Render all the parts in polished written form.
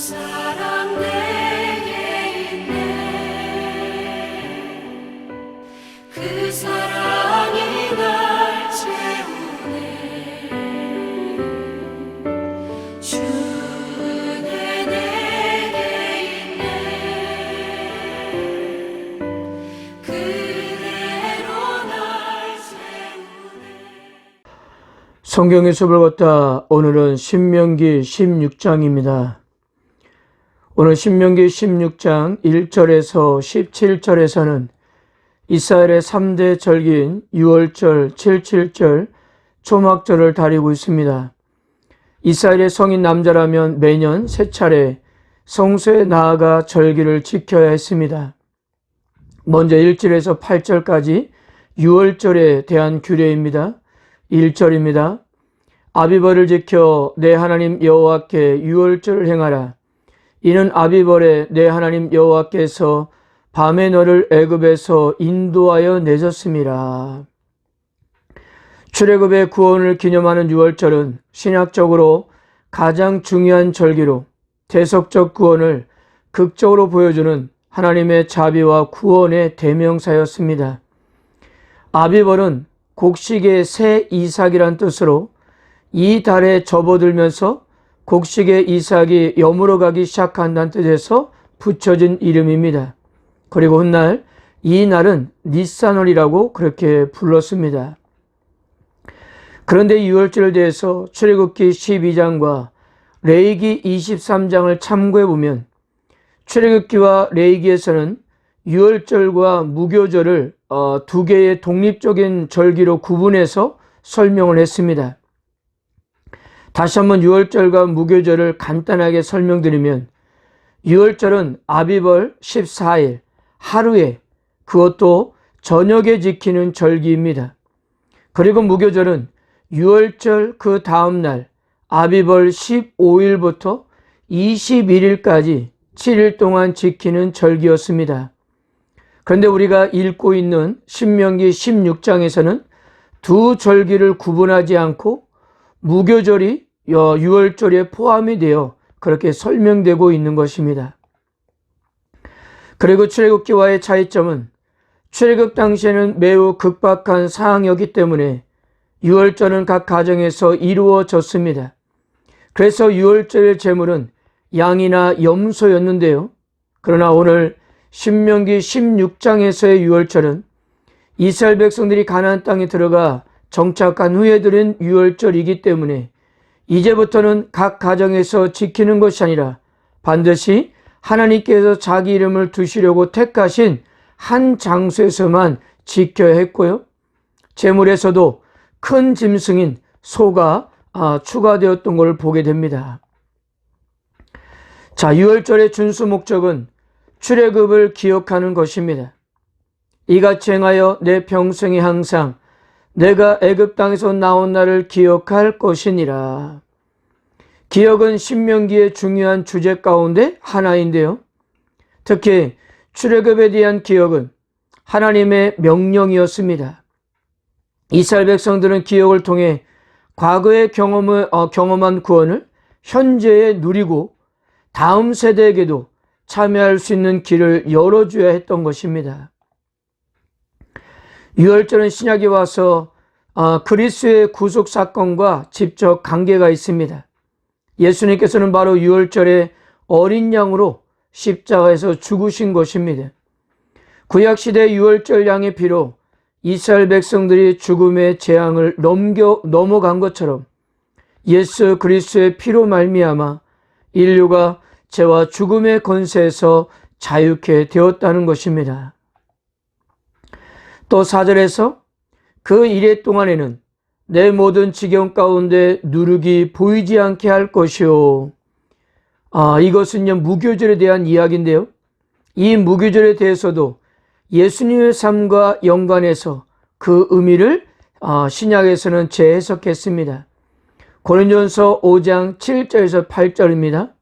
사랑 내게 있네. 그 사랑이 날 채우네. 주는 내게 있네. 그대로 날 채우네. 성경의 숲을 걷다. 오늘은 신명기 16장입니다. 오늘 신명기 16장 1절에서 17절에서는 이스라엘의 3대 절기인 유월절, 77절, 초막절을 다루고 있습니다. 이스라엘의 성인 남자라면 매년 3차례 성소에 나아가 절기를 지켜야 했습니다. 먼저 1절에서 8절까지 유월절에 대한 규례입니다. 1절입니다. 아비벌을 지켜 내 하나님 여호와께 유월절을 행하라. 이는 아비벌에 내 하나님 여호와께서 밤에 너를 애굽에서 인도하여 내셨음이라. 출애굽의 구원을 기념하는 유월절은 신약적으로 가장 중요한 절기로 대속적 구원을 극적으로 보여주는 하나님의 자비와 구원의 대명사였습니다. 아비벌은 곡식의 새 이삭이란 뜻으로 이 달에 접어들면서 곡식의 이삭이 여물어 가기 시작한다는 뜻에서 붙여진 이름입니다. 그리고 훗날 이 날은 니산월이라고 그렇게 불렀습니다. 그런데 유월절에 대해서 출애굽기 12장과 레위기 23장을 참고해 보면 출애굽기와 레위기에서는 유월절과 무교절을 두 개의 독립적인 절기로 구분해서 설명을 했습니다. 다시 한번 유월절과 무교절을 간단하게 설명드리면 유월절은 아비벌 14일 하루에 그것도 저녁에 지키는 절기입니다. 그리고 무교절은 유월절 그 다음 날 아비벌 15일부터 21일까지 7일 동안 지키는 절기였습니다. 그런데 우리가 읽고 있는 신명기 16장에서는 두 절기를 구분하지 않고 무교절이 유월절에 포함이 되어 그렇게 설명되고 있는 것입니다. 그리고 출애굽기와의 차이점은 출애굽 당시에는 매우 급박한 상황이었기 때문에 유월절은 각 가정에서 이루어졌습니다. 그래서 유월절의 제물은 양이나 염소였는데요. 그러나 오늘 신명기 16장에서의 유월절은 이스라엘 백성들이 가나안 땅에 들어가 정착한 후에 드린 유월절이기 때문에 이제부터는 각 가정에서 지키는 것이 아니라 반드시 하나님께서 자기 이름을 두시려고 택하신 한 장소에서만 지켜야 했고요. 제물에서도 큰 짐승인 소가 추가되었던 것을 보게 됩니다. 자, 유월절의 준수 목적은 출애굽을 기억하는 것입니다. 이같이 행하여 내 평생에 항상 내가 애굽 땅에서 나온 날을 기억할 것이니라. 기억은 신명기의 중요한 주제 가운데 하나인데요. 특히 출애굽에 대한 기억은 하나님의 명령이었습니다. 이스라엘 백성들은 기억을 통해 과거의 경험한 구원을 현재에 누리고 다음 세대에게도 참여할 수 있는 길을 열어줘야 했던 것입니다. 유월절은 신약에 와서 그리스도의 구속 사건과 직접 관계가 있습니다. 예수님께서는 바로 유월절에 어린 양으로 십자가에서 죽으신 것입니다. 구약시대 유월절 양의 피로 이스라엘 백성들이 죽음의 재앙을 넘어간 것처럼 예수 그리스도의 피로 말미암아 인류가 죄와 죽음의 권세에서 자유케 되었다는 것입니다. 또 4절에서 그 이래 동안에는 내 모든 지경 가운데 누룩이 보이지 않게 할 것이요. 이것은요 무교절에 대한 이야기인데요. 이 무교절에 대해서도 예수님의 삶과 연관해서 그 의미를 신약에서는 재해석했습니다. 고린도전서 5장 7절에서 8절입니다.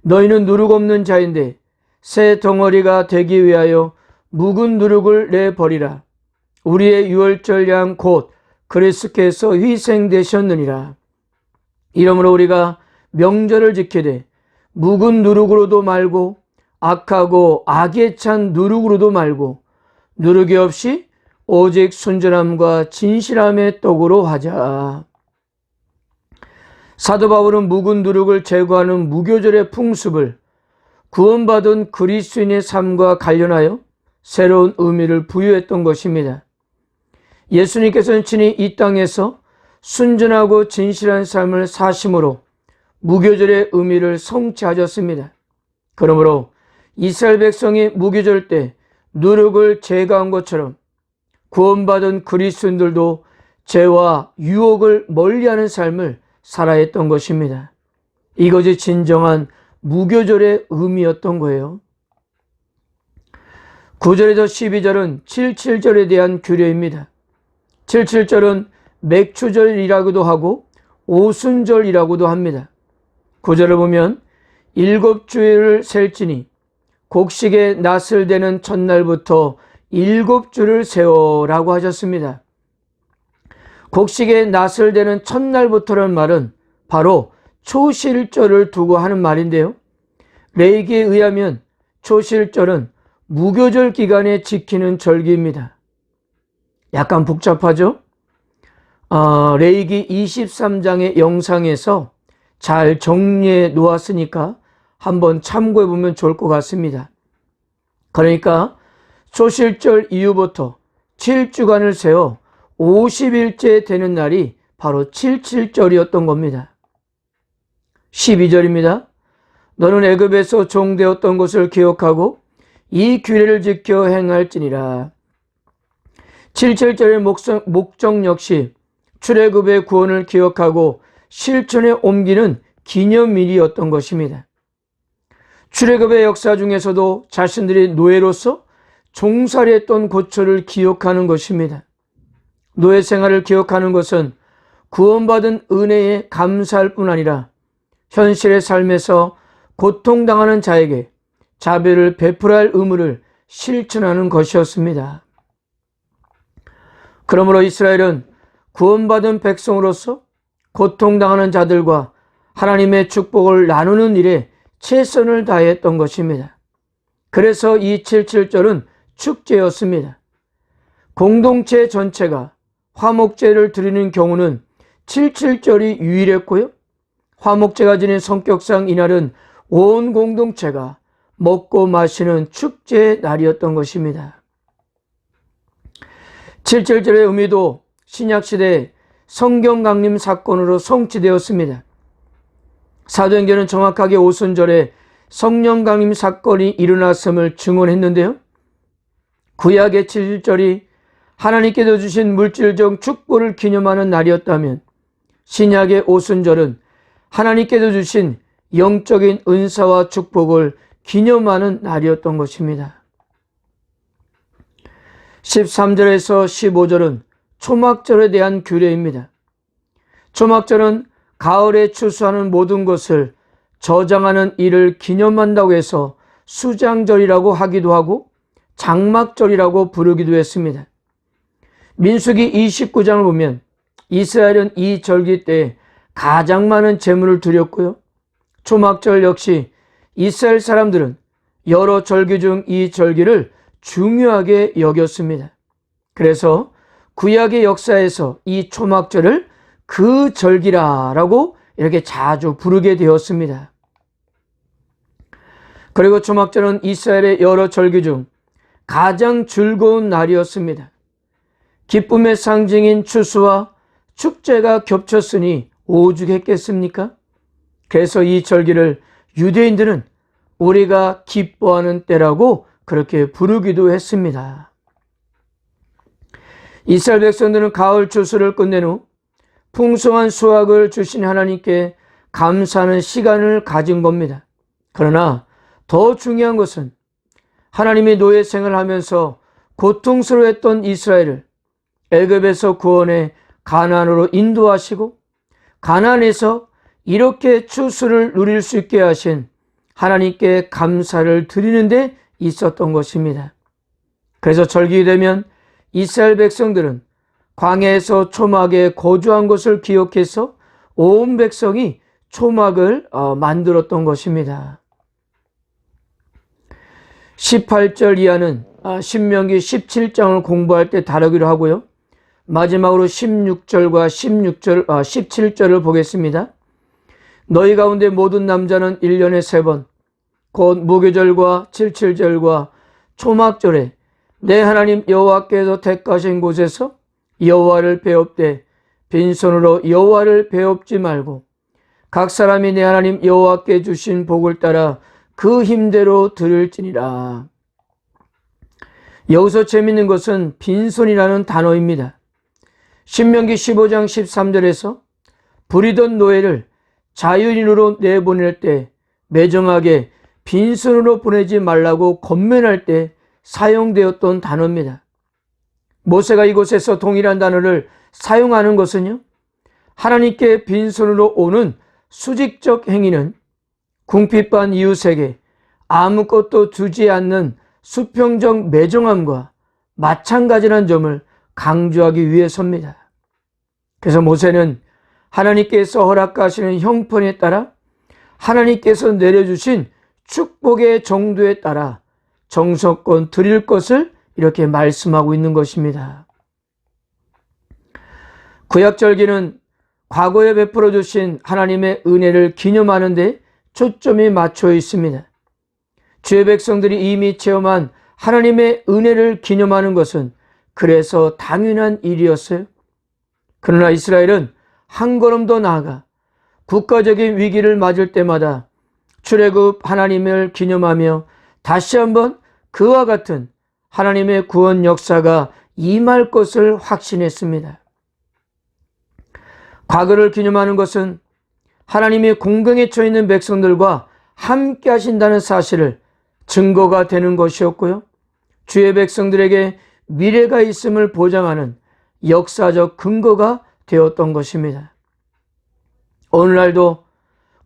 너희는 누룩 없는 자인데 새 덩어리가 되기 위하여 묵은 누룩을 내버리라. 우리의 유월절 양 곧 그리스도께서 희생되셨느니라. 이러므로 우리가 명절을 지키되 묵은 누룩으로도 말고 악하고 악에 찬 누룩으로도 말고 누룩이 없이 오직 순전함과 진실함의 떡으로 하자. 사도 바울은 묵은 누룩을 제거하는 무교절의 풍습을 구원받은 그리스도인의 삶과 관련하여 새로운 의미를 부여했던 것입니다. 예수님께서는 친히 이 땅에서 순전하고 진실한 삶을 사심으로 무교절의 의미를 성취하셨습니다. 그러므로 이스라엘 백성이 무교절 때 누룩을 제거한 것처럼 구원받은 그리스도인들도 죄와 유혹을 멀리하는 삶을 살아야 했던 것입니다. 이것이 진정한 무교절의 의미였던 거예요. 9절에서 12절은 77절에 대한 규례입니다. 77절은 맥추절이라고도 하고 오순절이라고도 합니다. 9절을 보면 7주일을 셀지니 곡식의 낫을 대는 첫날부터 7주를 세워라고 하셨습니다. 곡식의 낫을 대는 첫날부터라는 말은 바로 초실절을 두고 하는 말인데요. 레위기에 의하면 초실절은 무교절 기간에 지키는 절기입니다. 약간 복잡하죠? 레위기 23장의 영상에서 잘 정리해 놓았으니까 한번 참고해 보면 좋을 것 같습니다. 그러니까 초실절 이후부터 7주간을 세워 50일째 되는 날이 바로 77절이었던 겁니다. 12절입니다. 너는 애굽에서 종되었던 것을 기억하고 이 규례를 지켜 행할지니라. 77절의 목적 역시 출애굽의 구원을 기억하고 실천에 옮기는 기념일이었던 것입니다. 출애굽의 역사 중에서도 자신들이 노예로서 종살이했던 고초를 기억하는 것입니다. 노예 생활을 기억하는 것은 구원받은 은혜에 감사할 뿐 아니라 현실의 삶에서 고통당하는 자에게 자비를 베풀어야 할 의무를 실천하는 것이었습니다. 그러므로 이스라엘은 구원받은 백성으로서 고통당하는 자들과 하나님의 축복을 나누는 일에 최선을 다했던 것입니다. 그래서 이 77절은 축제였습니다. 공동체 전체가 화목제를 드리는 경우는 77절이 유일했고요. 화목제가 지닌 성격상 이날은 온 공동체가 먹고 마시는 축제의 날이었던 것입니다. 77절의 의미도 신약시대 성경 강림 사건으로 성취되었습니다. 사도행전은 정확하게 오순절에 성령 강림 사건이 일어났음을 증언했는데요. 구약의 77절이 하나님께서 주신 물질적 축복을 기념하는 날이었다면 신약의 오순절은 하나님께서 주신 영적인 은사와 축복을 기념하는 날이었던 것입니다. 13절에서 15절은 초막절에 대한 규례입니다. 초막절은 가을에 추수하는 모든 것을 저장하는 일을 기념한다고 해서 수장절이라고 하기도 하고 장막절이라고 부르기도 했습니다. 민수기 29장을 보면 이스라엘은 이 절기 때 가장 많은 제물을 드렸고요. 초막절 역시 이스라엘 사람들은 여러 절기 중 이 절기를 중요하게 여겼습니다. 그래서 구약의 역사에서 이 초막절을 그 절기라고 이렇게 자주 부르게 되었습니다. 그리고 초막절은 이스라엘의 여러 절기 중 가장 즐거운 날이었습니다. 기쁨의 상징인 추수와 축제가 겹쳤으니 오죽했겠습니까? 그래서 이 절기를 유대인들은 우리가 기뻐하는 때라고 그렇게 부르기도 했습니다. 이스라엘 백성들은 가을 추수를 끝낸 후 풍성한 수확을 주신 하나님께 감사하는 시간을 가진 겁니다. 그러나 더 중요한 것은 하나님이 노예 생활을 하면서 고통스러워했던 이스라엘을 애굽에서 구원해 가나안으로 인도하시고 가나안에서 이렇게 추수를 누릴 수 있게 하신 하나님께 감사를 드리는 데 있었던 것입니다. 그래서 절기 되면 이스라엘 백성들은 광야에서 초막에 거주한 것을 기억해서 온 백성이 초막을 만들었던 것입니다. 18절 이하는 신명기 17장을 공부할 때 다루기로 하고요. 마지막으로 16절과 17절을 보겠습니다. 너희 가운데 모든 남자는 1년에 3번 곧 무교절과 칠칠절과 초막절에 내 하나님 여호와께서 택하신 곳에서 여호와를 배웁되 빈손으로 여호와를 배웁지 말고 각 사람이 내 하나님 여호와께 주신 복을 따라 그 힘대로 드릴지니라. 여기서 재밌는 것은 빈손이라는 단어입니다. 신명기 15장 13절에서 부리던 노예를 자유인으로 내보낼 때 매정하게 빈손으로 보내지 말라고 권면할 때 사용되었던 단어입니다. 모세가 이곳에서 동일한 단어를 사용하는 것은요, 하나님께 빈손으로 오는 수직적 행위는 궁핍한 이웃에게 아무것도 주지 않는 수평적 매정함과 마찬가지라는 점을 강조하기 위해서입니다. 그래서 모세는 하나님께서 허락하시는 형편에 따라 하나님께서 내려주신 축복의 정도에 따라 정성껏 드릴 것을 이렇게 말씀하고 있는 것입니다. 구약절기는 과거에 베풀어 주신 하나님의 은혜를 기념하는 데 초점이 맞춰 있습니다. 주의 백성들이 이미 체험한 하나님의 은혜를 기념하는 것은 그래서 당연한 일이었어요. 그러나 이스라엘은 한 걸음 더 나아가 국가적인 위기를 맞을 때마다 출애굽 하나님을 기념하며 다시 한번 그와 같은 하나님의 구원 역사가 임할 것을 확신했습니다. 과거를 기념하는 것은 하나님이 공경에 처해 있는 백성들과 함께 하신다는 사실을 증거가 되는 것이었고요. 주의 백성들에게 미래가 있음을 보장하는 역사적 근거가 되었던 것입니다. 오늘날도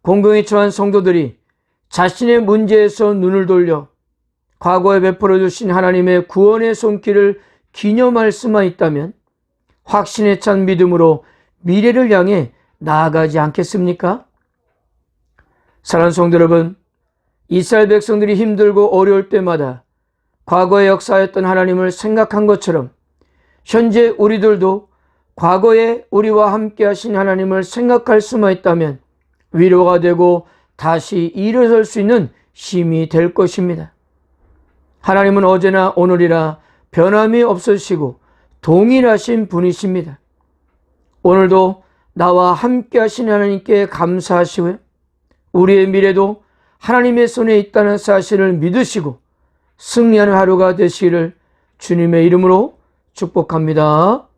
공경에 처한 성도들이 자신의 문제에서 눈을 돌려 과거에 베풀어 주신 하나님의 구원의 손길을 기념할 수만 있다면 확신에 찬 믿음으로 미래를 향해 나아가지 않겠습니까? 사랑하는 성도 여러분, 이스라엘 백성들이 힘들고 어려울 때마다 과거에 역사했던 하나님을 생각한 것처럼 현재 우리들도 과거에 우리와 함께 하신 하나님을 생각할 수만 있다면 위로가 되고 다시 일어설 수 있는 힘이 될 것입니다. 하나님은 어제나 오늘이라 변함이 없으시고 동일하신 분이십니다. 오늘도 나와 함께 하신 하나님께 감사하시고요. 우리의 미래도 하나님의 손에 있다는 사실을 믿으시고 승리하는 하루가 되시기를 주님의 이름으로 축복합니다.